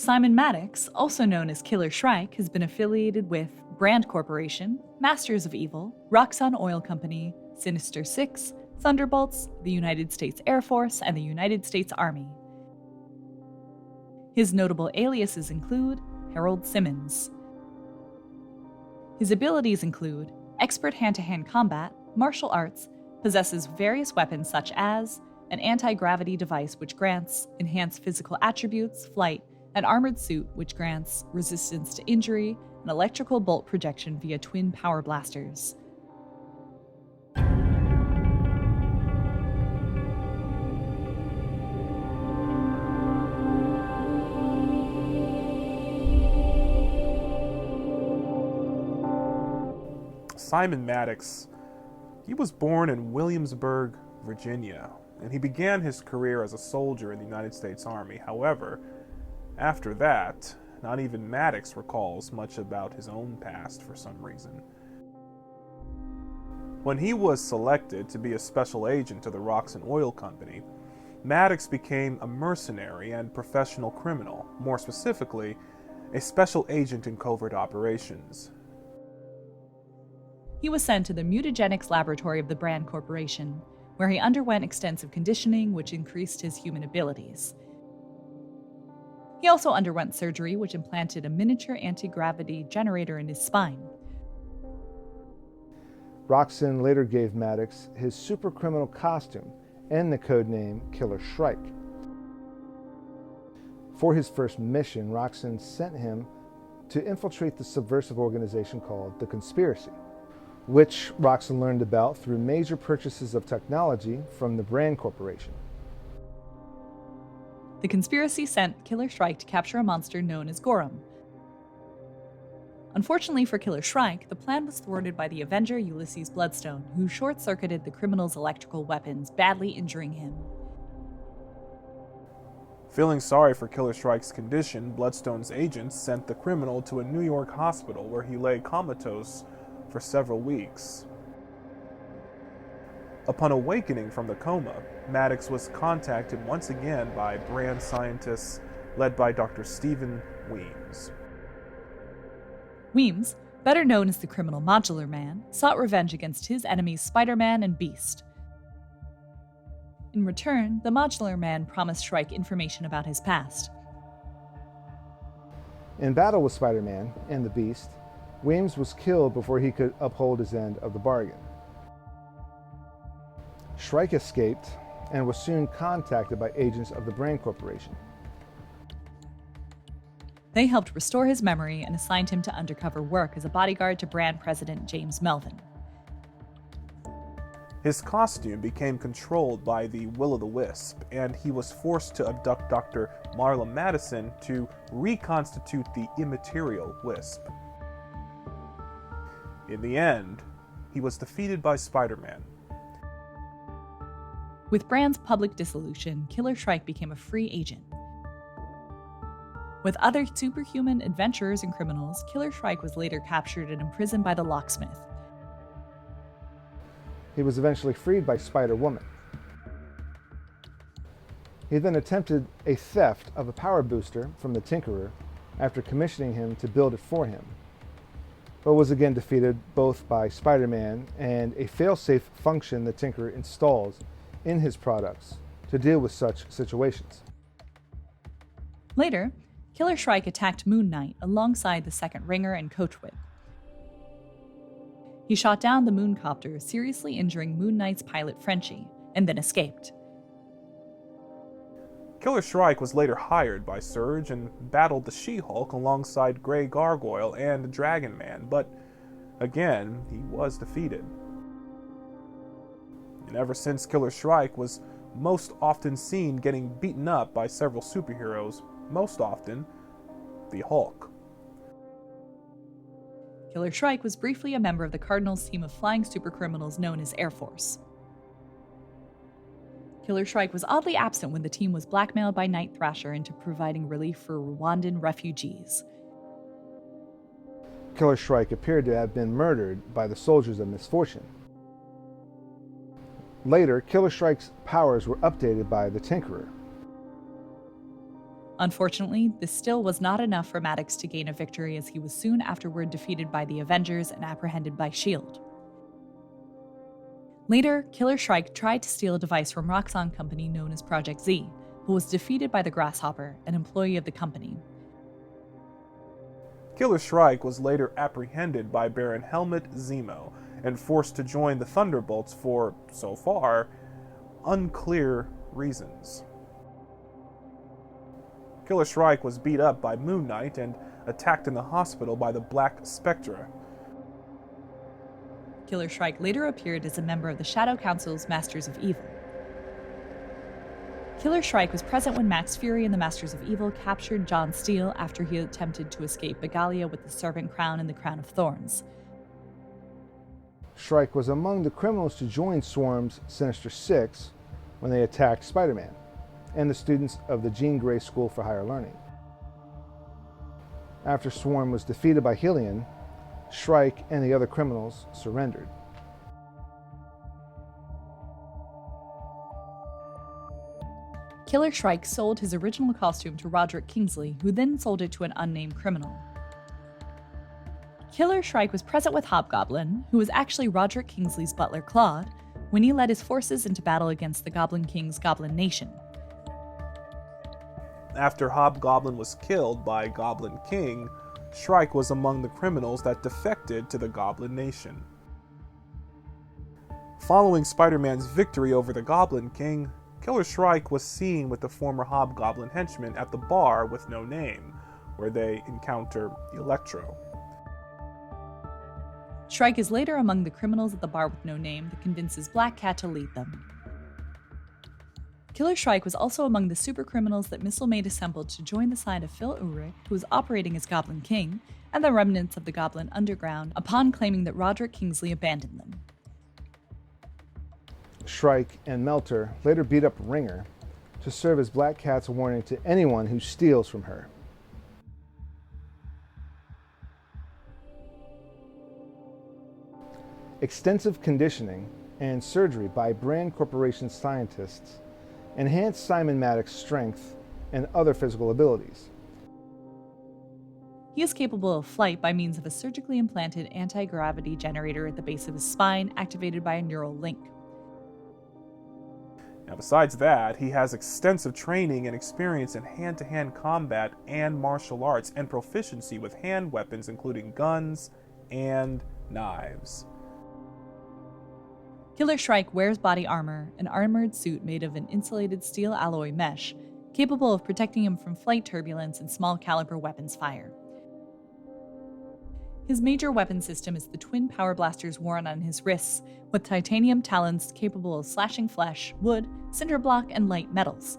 Simon Maddox, also known as Killer Shrike, has been affiliated with Brand Corporation, Masters of Evil, Roxxon Oil Company, Sinister 6, Thunderbolts, the United States Air Force, and the United States Army. His notable aliases include Harold Simmons. His abilities include expert hand-to-hand combat, martial arts, possesses various weapons such as an anti-gravity device which grants enhanced physical attributes, flight, an armored suit which grants resistance to injury, and electrical bolt projection via twin power blasters. Simon Maddox, he was born in Williamsburg, Virginia, and he began his career as a soldier in the United States Army. However, after that, not even Maddox recalls much about his own past for some reason. When he was selected to be a special agent to the Roxxon Oil Company, Maddox became a mercenary and professional criminal, more specifically, a special agent in covert operations. He was sent to the mutagenics laboratory of the Brand Corporation, where he underwent extensive conditioning which increased his human abilities. He also underwent surgery which implanted a miniature anti-gravity generator in his spine. Roxxon later gave Maddox his supercriminal costume and the codename Killer Shrike. For his first mission, Roxxon sent him to infiltrate the subversive organization called The Conspiracy, which Roxxon learned about through major purchases of technology from the Brand Corporation. The Conspiracy sent Killer Shrike to capture a monster known as Gorham. Unfortunately for Killer Shrike, the plan was thwarted by the Avenger Ulysses Bloodstone, who short-circuited the criminal's electrical weapons, badly injuring him. Feeling sorry for Killer Shrike's condition, Bloodstone's agents sent the criminal to a New York hospital where he lay comatose for several weeks. Upon awakening from the coma, Maddox was contacted once again by Brand scientists led by Dr. Stephen Weems. Weems, better known as the criminal Modular Man, sought revenge against his enemies Spider-Man and Beast. In return, the Modular Man promised Shrike information about his past. In battle with Spider-Man and the Beast, Weems was killed before he could uphold his end of the bargain. Shrike escaped and was soon contacted by agents of the Brand Corporation. They helped restore his memory and assigned him to undercover work as a bodyguard to Brand President James Melvin. His costume became controlled by the Will-o'-the-Wisp, and he was forced to abduct Dr. Marla Madison to reconstitute the immaterial Wisp. In the end, he was defeated by Spider-Man. With Brand's public dissolution, Killer Shrike became a free agent. With other superhuman adventurers and criminals, Killer Shrike was later captured and imprisoned by the Locksmith. He was eventually freed by Spider-Woman. He then attempted a theft of a power booster from the Tinkerer after commissioning him to build it for him, but was again defeated both by Spider-Man and a fail-safe function the Tinkerer installs in his products to deal with such situations. Later, Killer Shrike attacked Moon Knight alongside the Second Ringer and Coachwhip. He shot down the Mooncopter, seriously injuring Moon Knight's pilot Frenchie, and then escaped. Killer Shrike was later hired by Surge and battled the She-Hulk alongside Grey Gargoyle and Dragon Man, but again, he was defeated. And ever since, Killer Shrike was most often seen getting beaten up by several superheroes, most often the Hulk. Killer Shrike was briefly a member of the Cardinals' team of flying supercriminals known as Air Force. Killer Shrike was oddly absent when the team was blackmailed by Night Thrasher into providing relief for Rwandan refugees. Killer Shrike appeared to have been murdered by the soldiers of misfortune. Later, Killer Shrike's powers were updated by the Tinkerer. Unfortunately, this still was not enough for Maddox to gain a victory, as he was soon afterward defeated by the Avengers and apprehended by S.H.I.E.L.D. Later, Killer Shrike tried to steal a device from Roxxon company known as Project Z, but was defeated by the Grasshopper, an employee of the company. Killer Shrike was later apprehended by Baron Helmut Zemo and forced to join the Thunderbolts for, so far, unclear reasons. Killer Shrike was beat up by Moon Knight and attacked in the hospital by the Black Spectra. Killer Shrike later appeared as a member of the Shadow Council's Masters of Evil. Killer Shrike was present when Max Fury and the Masters of Evil captured John Steele after he attempted to escape Begalia with the Serpent Crown and the Crown of Thorns. Shrike was among the criminals to join Swarm's Sinister Six when they attacked Spider-Man and the students of the Jean Grey School for Higher Learning. After Swarm was defeated by Hellion, Shrike and the other criminals surrendered. Killer Shrike sold his original costume to Roderick Kingsley, who then sold it to an unnamed criminal. Killer Shrike was present with Hobgoblin, who was actually Roderick Kingsley's butler Claude, when he led his forces into battle against the Goblin King's Goblin Nation. After Hobgoblin was killed by Goblin King, Shrike was among the criminals that defected to the Goblin Nation. Following Spider-Man's victory over the Goblin King, Killer Shrike was seen with the former Hobgoblin henchman at the bar with no name, where they encounter Electro. Shrike is later among the criminals at the bar with no name that convinces Black Cat to lead them. Killer Shrike was also among the super criminals that Missile Maid assembled to join the side of Phil Urich, who was operating as Goblin King, and the remnants of the Goblin Underground upon claiming that Roderick Kingsley abandoned them. Shrike and Melter later beat up Ringer to serve as Black Cat's warning to anyone who steals from her. Extensive conditioning and surgery by Brand Corporation scientists enhanced Simon Maddox's strength and other physical abilities. He is capable of flight by means of a surgically implanted anti-gravity generator at the base of his spine activated by a neural link. Now, besides that, he has extensive training and experience in hand-to-hand combat and martial arts, and proficiency with hand weapons including guns and knives. Killer Shrike wears body armor, an armored suit made of an insulated steel alloy mesh, capable of protecting him from flight turbulence and small caliber weapons fire. His major weapon system is the twin power blasters worn on his wrists, with titanium talons capable of slashing flesh, wood, cinder block, and light metals,